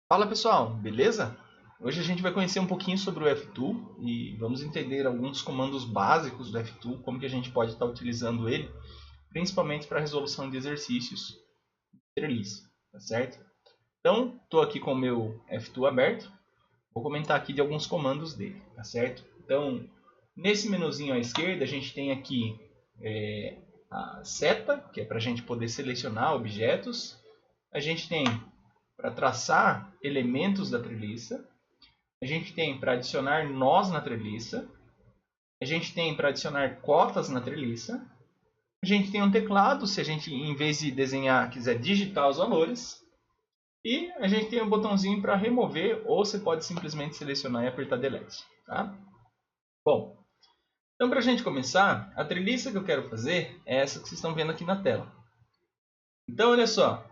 Fala pessoal, beleza? Hoje a gente vai conhecer um pouquinho sobre o F2 e vamos entender alguns comandos básicos do F2, como que a gente pode estar utilizando ele, principalmente para a resolução de exercícios de treliça, tá certo? Então, estou aqui com o meu F2 aberto, vou comentar aqui de alguns comandos dele, tá certo? Então, nesse menuzinho à esquerda a gente tem aqui a seta, que é para a gente poder selecionar objetos, a gente tem para traçar elementos da treliça, a gente tem para adicionar nós na treliça, a gente tem para adicionar cotas na treliça, a gente tem um teclado, se a gente, em vez de desenhar, quiser digitar os valores, e a gente tem um botãozinho para remover, ou você pode simplesmente selecionar e apertar Delete. Tá? Bom, então para a gente começar, a treliça que eu quero fazer é essa que vocês estão vendo aqui na tela. Então, olha só.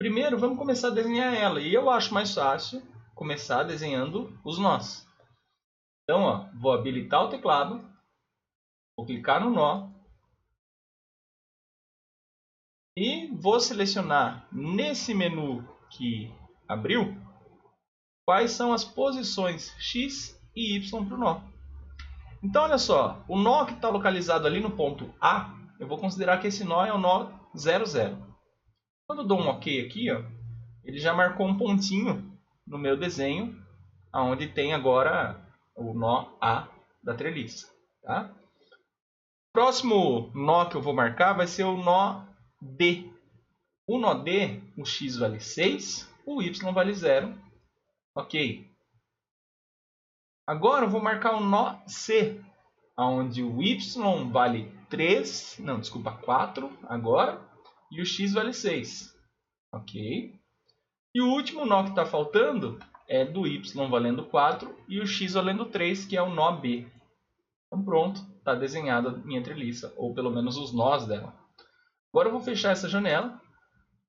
Primeiro, vamos começar a desenhar ela. E eu acho mais fácil começar desenhando os nós. Então, ó, vou habilitar o teclado, vou clicar no nó e vou selecionar nesse menu que abriu quais são as posições X e Y para o nó. Então, olha só, o nó que está localizado ali no ponto A, eu vou considerar que esse nó é o nó 00. Quando eu dou um OK aqui, ó, ele já marcou um pontinho no meu desenho, onde tem agora o nó A da treliça. Tá? O próximo nó que eu vou marcar vai ser o nó D. O nó D, o X vale 6, o Y vale 0. Ok. Agora eu vou marcar o nó C, onde o Y vale 3, não, desculpa, 4 agora, e o X vale 6. Ok. E o último nó que está faltando é do Y valendo 4 e o X valendo 3, que é o nó B. Então pronto, está desenhada a minha treliça, ou pelo menos os nós dela. Agora eu vou fechar essa janela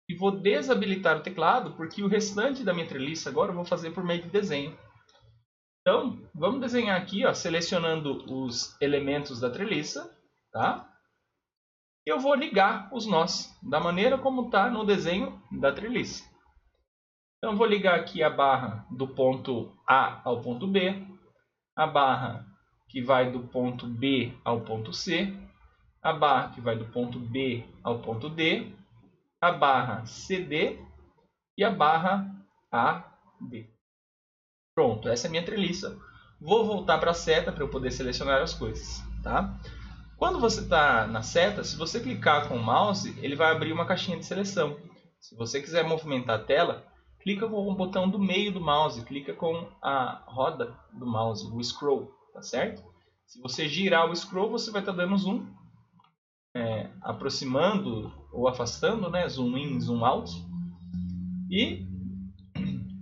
e vou desabilitar o teclado, porque o restante da minha treliça agora eu vou fazer por meio de desenho. Então, vamos desenhar aqui, ó, selecionando os elementos da treliça, tá? E eu vou ligar os nós, da maneira como está no desenho da treliça. Então, vou ligar aqui a barra do ponto A ao ponto B, a barra que vai do ponto B ao ponto C, a barra que vai do ponto B ao ponto D, a barra CD e a barra AD. Pronto, essa é a minha treliça. Vou voltar para a seta para eu poder selecionar as coisas. Tá? Quando você está na seta, se você clicar com o mouse, ele vai abrir uma caixinha de seleção. Se você quiser movimentar a tela, clica com o botão do meio do mouse, clica com a roda do mouse, o scroll, tá certo? Se você girar o scroll, você vai estar dando zoom, aproximando ou afastando, né? Zoom in, zoom out. E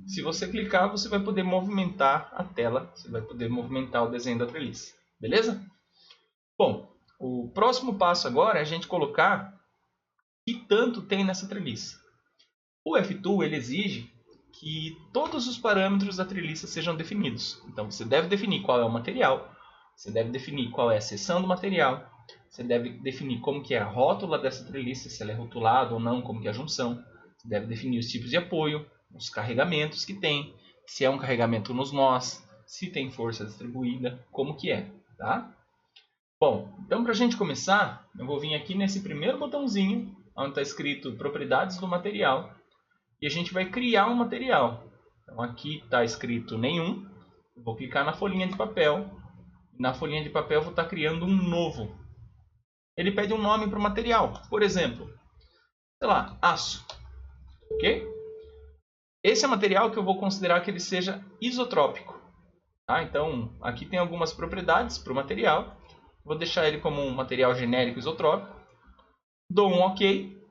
se você clicar, você vai poder movimentar a tela, você vai poder movimentar o desenho da treliça, beleza? Bom, o próximo passo agora é a gente colocar o que tanto tem nessa treliça. O F2 ele exige que todos os parâmetros da treliça sejam definidos. Então você deve definir qual é o material, você deve definir qual é a seção do material, você deve definir como que é a rótula dessa treliça, se ela é rotulada ou não, como que é a junção. Você deve definir os tipos de apoio, os carregamentos que tem, se é um carregamento nos nós, se tem força distribuída, como que é, tá? Bom, então para a gente começar, eu vou vir aqui nesse primeiro botãozinho, onde está escrito propriedades do material, e a gente vai criar um material. Então aqui está escrito nenhum, eu vou clicar na folhinha de papel, e na folhinha de papel eu vou estar criando um novo. Ele pede um nome para o material, por exemplo, sei lá, aço, ok? Esse é material que eu vou considerar que ele seja isotrópico. Tá? Então, aqui tem algumas propriedades para o material. Vou deixar ele como um material genérico isotrópico. Dou um OK.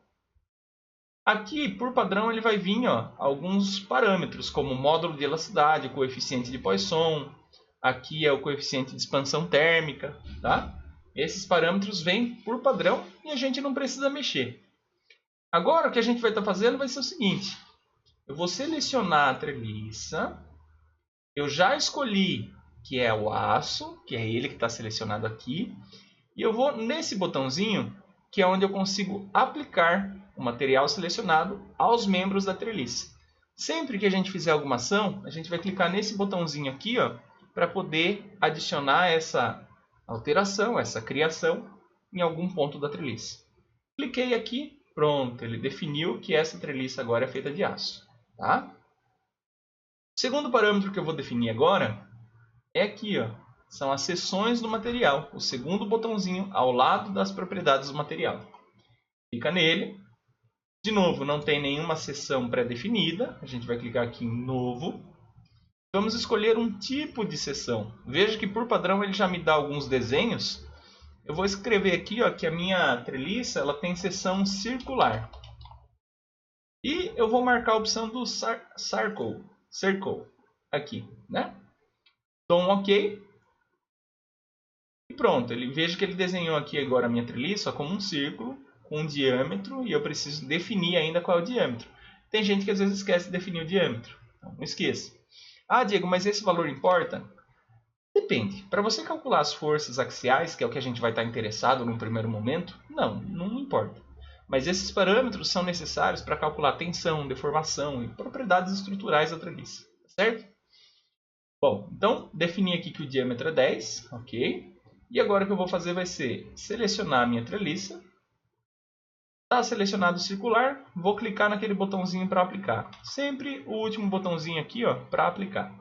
Aqui, por padrão, ele vai vir alguns parâmetros, como módulo de elasticidade, coeficiente de Poisson. Aqui é o coeficiente de expansão térmica. Tá? Esses parâmetros vêm por padrão e a gente não precisa mexer. Agora, o que a gente vai estar fazendo vai ser o seguinte. Eu vou selecionar a treliça. Eu já escolhi que é o aço, que é ele que está selecionado aqui. E eu vou nesse botãozinho, que é onde eu consigo aplicar o material selecionado aos membros da treliça. Sempre que a gente fizer alguma ação, a gente vai clicar nesse botãozinho aqui, ó, para poder adicionar essa alteração, essa criação em algum ponto da treliça. Cliquei aqui, pronto, ele definiu que essa treliça agora é feita de aço. Tá? O segundo parâmetro que eu vou definir agora é aqui, ó, são as seções do material, o segundo botãozinho ao lado das propriedades do material. Clica nele. De novo, não tem nenhuma seção pré-definida, a gente vai clicar aqui em Novo. Vamos escolher um tipo de seção. Veja que por padrão ele já me dá alguns desenhos. Eu vou escrever aqui, ó, que a minha treliça ela tem seção circular. E eu vou marcar a opção do Circle aqui, né? Dou um OK. E pronto, veja que ele desenhou aqui agora a minha treliça como um círculo com um diâmetro e eu preciso definir ainda qual é o diâmetro. Tem gente que às vezes esquece de definir o diâmetro. Então, não esqueça. Ah, Diego, mas esse valor importa? Depende. Para você calcular as forças axiais, que é o que a gente vai estar interessado no primeiro momento, não importa. Mas esses parâmetros são necessários para calcular tensão, deformação e propriedades estruturais da treliça. Certo? Bom, então defini aqui que o diâmetro é 10, ok? E agora o que eu vou fazer vai ser selecionar a minha treliça. Está selecionado o circular, vou clicar naquele botãozinho para aplicar. Sempre o último botãozinho aqui, ó, para aplicar.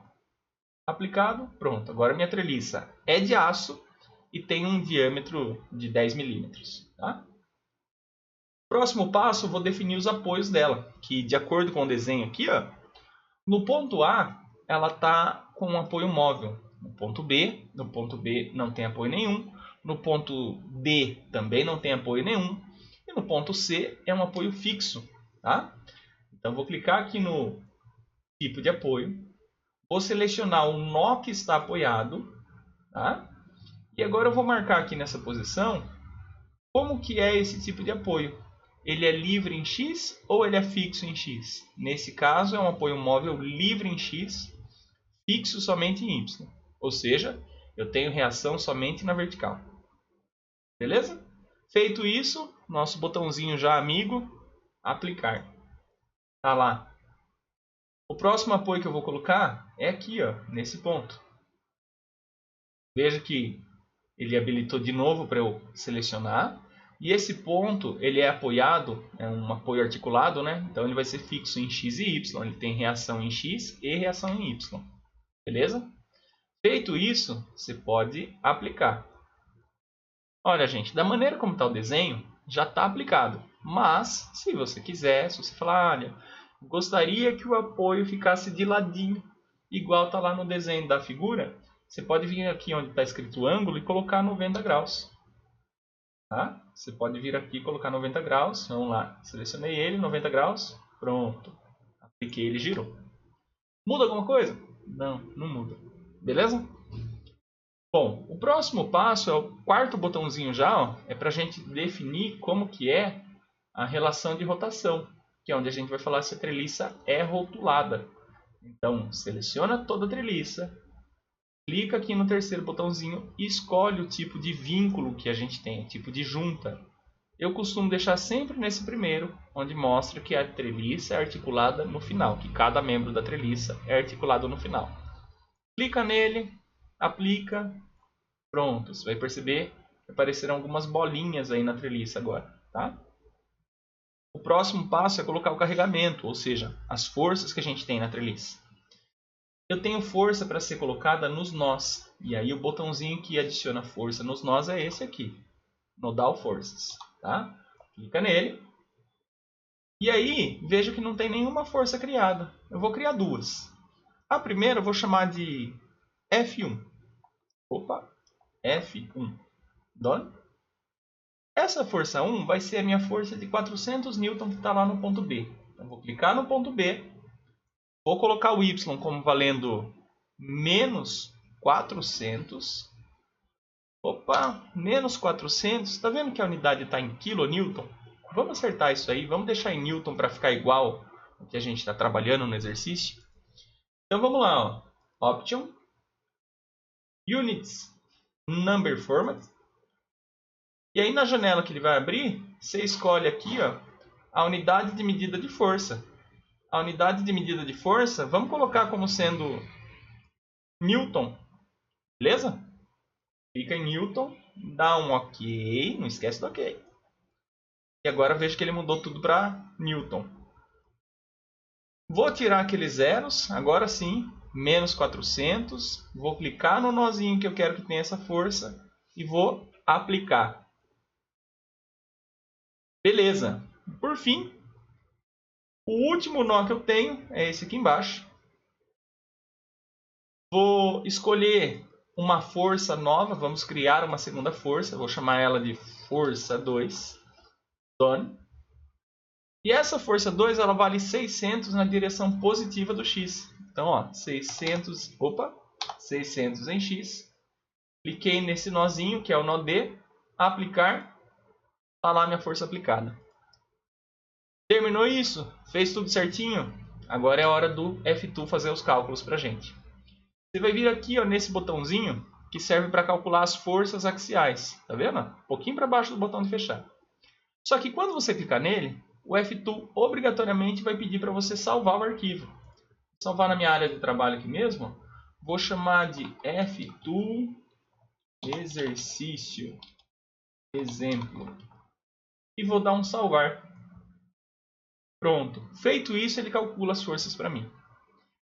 Aplicado, pronto. Agora minha treliça é de aço e tem um diâmetro de 10 milímetros. Tá? Próximo passo, eu vou definir os apoios dela, que de acordo com o desenho aqui, ó, no ponto A, ela está com um apoio móvel. No ponto B não tem apoio nenhum. No ponto D também não tem apoio nenhum. E no ponto C é um apoio fixo. Tá? Então vou clicar aqui no tipo de apoio. Vou selecionar o nó que está apoiado. Tá? E agora eu vou marcar aqui nessa posição como que é esse tipo de apoio. Ele é livre em X ou ele é fixo em X? Nesse caso é um apoio móvel livre em X, fixo somente em Y. Ou seja, eu tenho reação somente na vertical. Beleza? Feito isso, nosso botãozinho já amigo, aplicar. Tá lá. O próximo apoio que eu vou colocar é aqui, ó, nesse ponto. Veja que ele habilitou de novo para eu selecionar. E esse ponto ele é apoiado, é um apoio articulado, né? Então ele vai ser fixo em X e Y. Ele tem reação em X e reação em Y. Beleza? Feito isso, você pode aplicar. Olha, gente, da maneira como está o desenho, já está aplicado. Mas, se você quiser, se você falar, olha, gostaria que o apoio ficasse de ladinho, igual está lá no desenho da figura, você pode vir aqui onde está escrito ângulo e colocar 90 graus. Tá? Você pode vir aqui e colocar 90 graus. Vamos lá, selecionei ele, 90 graus. Pronto. Apliquei, ele girou. Muda alguma coisa? Não, não muda. Beleza? Bom, o próximo passo é o quarto botãozinho já, ó, é para a gente definir como que é a relação de rotação, que é onde a gente vai falar se a treliça é rotulada. Então, seleciona toda a treliça, clica aqui no terceiro botãozinho e escolhe o tipo de vínculo que a gente tem, tipo de junta. Eu costumo deixar sempre nesse primeiro, onde mostra que a treliça é articulada no final, que cada membro da treliça é articulado no final. Clica nele, aplica, pronto. Você vai perceber que aparecerão algumas bolinhas aí na treliça agora. Tá? O próximo passo é colocar o carregamento, ou seja, as forças que a gente tem na treliça. Eu tenho força para ser colocada nos nós. E aí o botãozinho que adiciona força nos nós é esse aqui. Nodal Forças. Tá? Clica nele. E aí, veja que não tem nenhuma força criada. Eu vou criar duas. A primeira eu vou chamar de F1. Opa, F1. Done. Essa força 1 vai ser a minha força de 400 N que está lá no ponto B. Então, vou clicar no ponto B. Vou colocar o Y como valendo menos 400. Opa, menos 400. Está vendo que a unidade está em kN? Vamos acertar isso aí. Vamos deixar em Newton para ficar igual ao que a gente está trabalhando no exercício. Então vamos lá. Ó. Option. Units. Number Format. E aí na janela que ele vai abrir, você escolhe aqui, ó, a unidade de medida de força. a unidade de medida de força, vamos colocar como sendo Newton, beleza? Clica em Newton, dá um OK, não esquece do OK. E agora vejo que ele mudou tudo para Newton. Vou tirar aqueles zeros, agora sim, menos 400. Vou clicar no nozinho que eu quero que tenha essa força e vou aplicar. Beleza. Por fim, o último nó que eu tenho é esse aqui embaixo. Vou escolher uma força nova, vamos criar uma segunda força, vou chamar ela de força 2. Done. E essa força 2 ela vale 600 na direção positiva do x. Então, ó, 600 em x. Cliquei nesse nozinho, que é o nó D, aplicar, está lá minha força aplicada. Terminou isso? Fez tudo certinho? Agora é a hora do F2 fazer os cálculos para a gente. Você vai vir aqui ó, nesse botãozinho, que serve para calcular as forças axiais. Tá vendo? Um pouquinho para baixo do botão de fechar. Só que quando você clicar nele, o F2 obrigatoriamente vai pedir para você salvar o arquivo. Vou salvar na minha área de trabalho aqui mesmo. Vou chamar de F2 exercício exemplo. E vou dar um salvar. Pronto. Feito isso, ele calcula as forças para mim.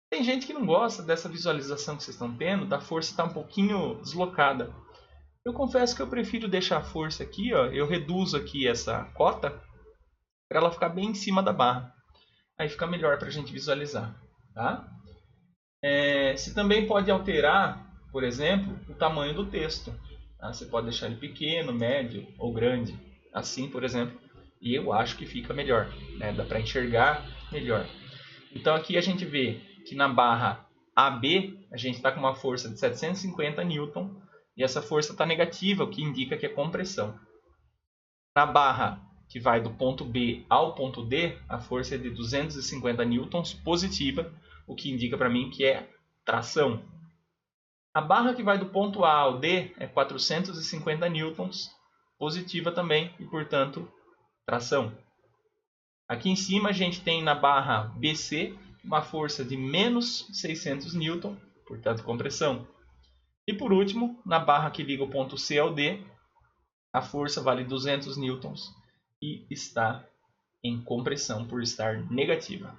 Tem gente que não gosta dessa visualização que vocês estão tendo, da força estar um pouquinho deslocada. Eu confesso que eu prefiro deixar a força aqui, ó, eu reduzo aqui essa cota para ela ficar bem em cima da barra. Aí fica melhor para a gente visualizar. Tá? Você também pode alterar, por exemplo, o tamanho do texto. Tá? Você pode deixar ele pequeno, médio ou grande. Assim, por exemplo, e eu acho que fica melhor. Né? Dá para enxergar melhor. Então aqui a gente vê que na barra AB a gente está com uma força de 750 newton e essa força está negativa, o que indica que é compressão. Na barra que vai do ponto B ao ponto D, a força é de 250 newtons positiva, o que indica para mim que é tração. A barra que vai do ponto A ao D é 450 newtons positiva também e, portanto, tração. Aqui em cima a gente tem na barra BC uma força de menos 600 newton, portanto compressão. E por último, na barra que liga o ponto C ao D, a força vale 200 newtons e está em compressão por estar negativa.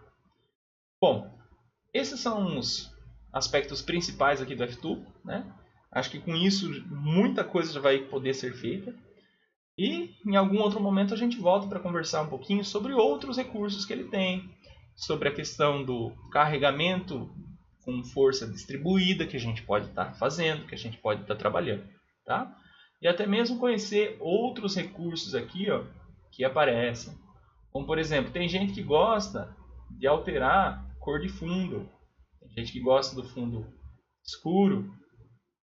Bom, esses são os aspectos principais aqui do F2, né? Acho que com isso muita coisa já vai poder ser feita. E em algum outro momento a gente volta para conversar um pouquinho sobre outros recursos que ele tem, sobre a questão do carregamento com força distribuída que a gente pode estar fazendo, que a gente pode estar trabalhando, tá? E até mesmo conhecer outros recursos aqui, ó, que aparecem. Como por exemplo, tem gente que gosta de alterar cor de fundo, tem gente que gosta do fundo escuro,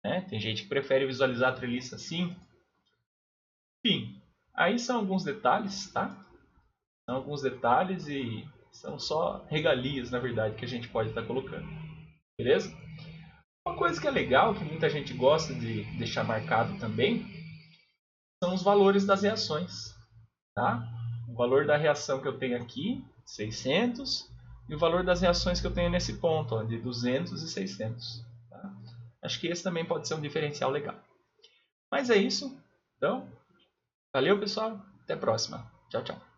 né? Tem gente que prefere visualizar a treliça assim. Enfim, aí são alguns detalhes, tá? São alguns detalhes e são só regalias, na verdade, que a gente pode estar colocando. Beleza? Uma coisa que é legal, que muita gente gosta de deixar marcado também, são os valores das reações. Tá? O valor da reação que eu tenho aqui, 600, e o valor das reações que eu tenho nesse ponto, ó, de 200 e 600. Tá? Acho que esse também pode ser um diferencial legal. Mas é isso. Então, valeu pessoal, até a próxima. Tchau, tchau.